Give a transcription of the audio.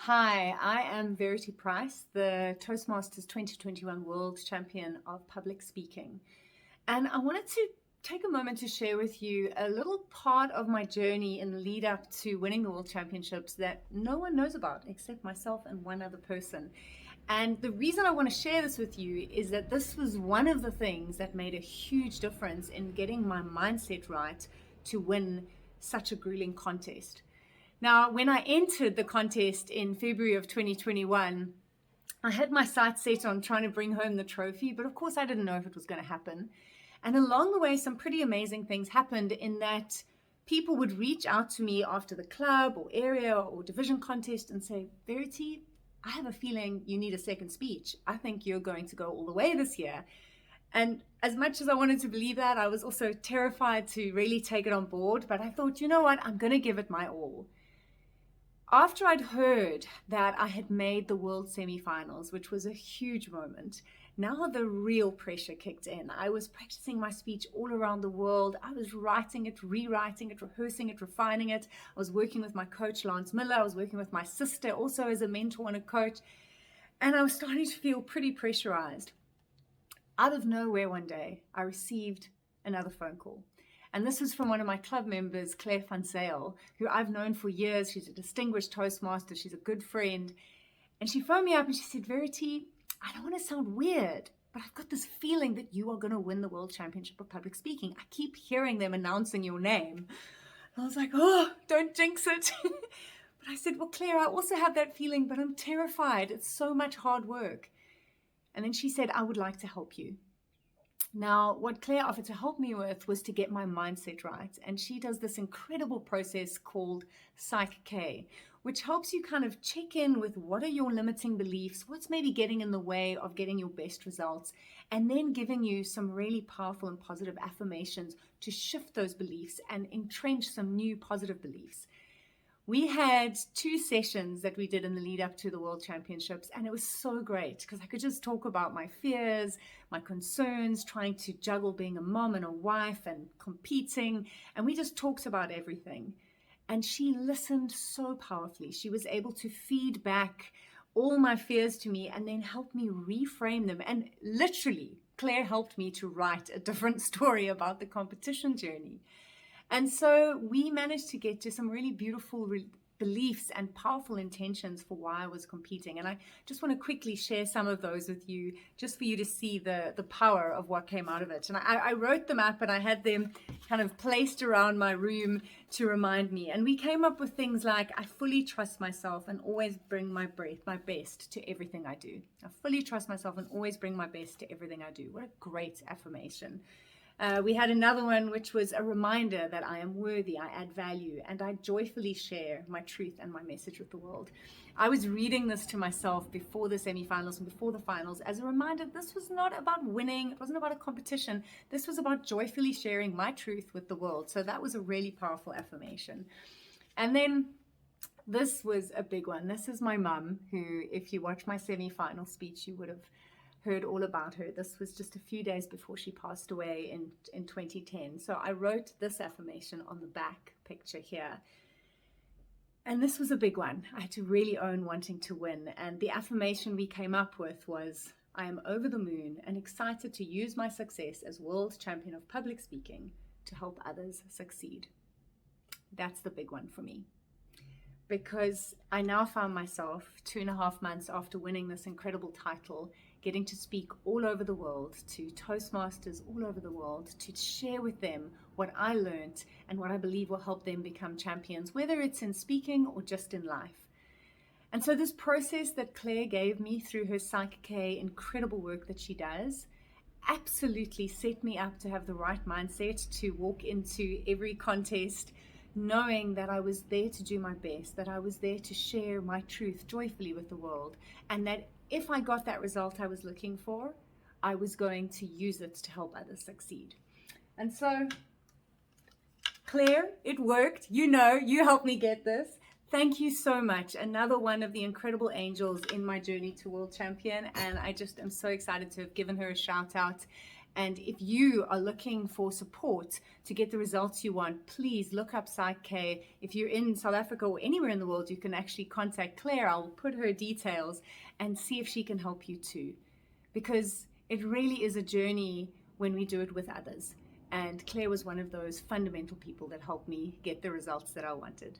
Hi, I am Verity Price, the Toastmasters 2021 World Champion of Public Speaking. And I wanted to take a moment to share with you a little part of my journey in the lead up to winning the World Championships that no one knows about except myself and one other person. And the reason I want to share this with you is that this was one of the things that made a huge difference in getting my mindset right to win such a grueling contest. Now, when I entered the contest in February of 2021, I had my sights set on trying to bring home the trophy, but of course I didn't know if it was going to happen. And along the way, some pretty amazing things happened in that people would reach out to me after the club or area or division contest and say, Verity, I have a feeling you need a second speech. I think you're going to go all the way this year. And as much as I wanted to believe that, I was also terrified to really take it on board. But I thought, you know what, I'm going to give it my all. After I'd heard that I had made the world semifinals, which was a huge moment, now the real pressure kicked in. I was practicing my speech all around the world. I was writing it, rewriting it, rehearsing it, refining it. I was working with my coach, Lance Miller. I was working with my sister, also as a mentor and a coach. And I was starting to feel pretty pressurized. Out of nowhere one day, I received another phone call. And this was from one of my club members, Claire Van Zyl, who I've known for years. She's a distinguished Toastmaster. She's a good friend. And she phoned me up and she said, Verity, I don't want to sound weird, but I've got this feeling that you are going to win the World Championship of Public Speaking. I keep hearing them announcing your name. And I was like, oh, don't jinx it. But I said, well, Claire, I also have that feeling, but I'm terrified. It's so much hard work. And then she said, I would like to help you. Now, what Claire offered to help me with was to get my mindset right. And she does this incredible process called PSYCH-K, which helps you kind of check in with what are your limiting beliefs, what's maybe getting in the way of getting your best results, and then giving you some really powerful and positive affirmations to shift those beliefs and entrench some new positive beliefs. We had 2 sessions that we did in the lead up to the World Championships, and it was so great because I could just talk about my fears, my concerns, trying to juggle being a mom and a wife and competing, and we just talked about everything. And she listened so powerfully. She was able to feed back all my fears to me and then help me reframe them. And literally, Claire helped me to write a different story about the competition journey. And so we managed to get to some really beautiful beliefs and powerful intentions for why I was competing. And I just want to quickly share some of those with you, just for you to see the power of what came out of it. And I wrote them up and I had them kind of placed around my room to remind me. And we came up with things like, I fully trust myself and always bring my best to everything I do. I fully trust myself and always bring my best to everything I do. What a great affirmation. We had another one, which was a reminder that I am worthy, I add value, and I joyfully share my truth and my message with the world. I was reading this to myself before the semifinals and before the finals as a reminder this was not about winning, it wasn't about a competition, this was about joyfully sharing my truth with the world. So that was a really powerful affirmation. And then this was a big one. This is my mum, who, if you watch my semifinal speech, you would have heard all about her. This was just a few days before she passed away in 2010. So I wrote this affirmation on the back picture here. And this was a big one. I had to really own wanting to win. And the affirmation we came up with was, I am over the moon and excited to use my success as world champion of public speaking to help others succeed. That's the big one for me. Because I now found myself 2.5 months after winning this incredible title, getting to speak all over the world to Toastmasters all over the world, to share with them what I learned and what I believe will help them become champions, whether it's in speaking or just in life. And so this process that Claire gave me through her PSYCH-K, incredible work that she does, absolutely set me up to have the right mindset to walk into every contest knowing that I was there to do my best, that I was there to share my truth joyfully with the world, and that if I got that result I was looking for, I was going to use it to help others succeed. And so, Claire, it worked. You know, you helped me get this. Thank you so much. Another one of the incredible angels in my journey to world champion. And I just am so excited to have given her a shout out And if you are looking for support to get the results you want, please look up PSYCH-K. If you're in South Africa or anywhere in the world, you can actually contact Claire. I'll put her details and see if she can help you too. Because it really is a journey when we do it with others. And Claire was one of those fundamental people that helped me get the results that I wanted.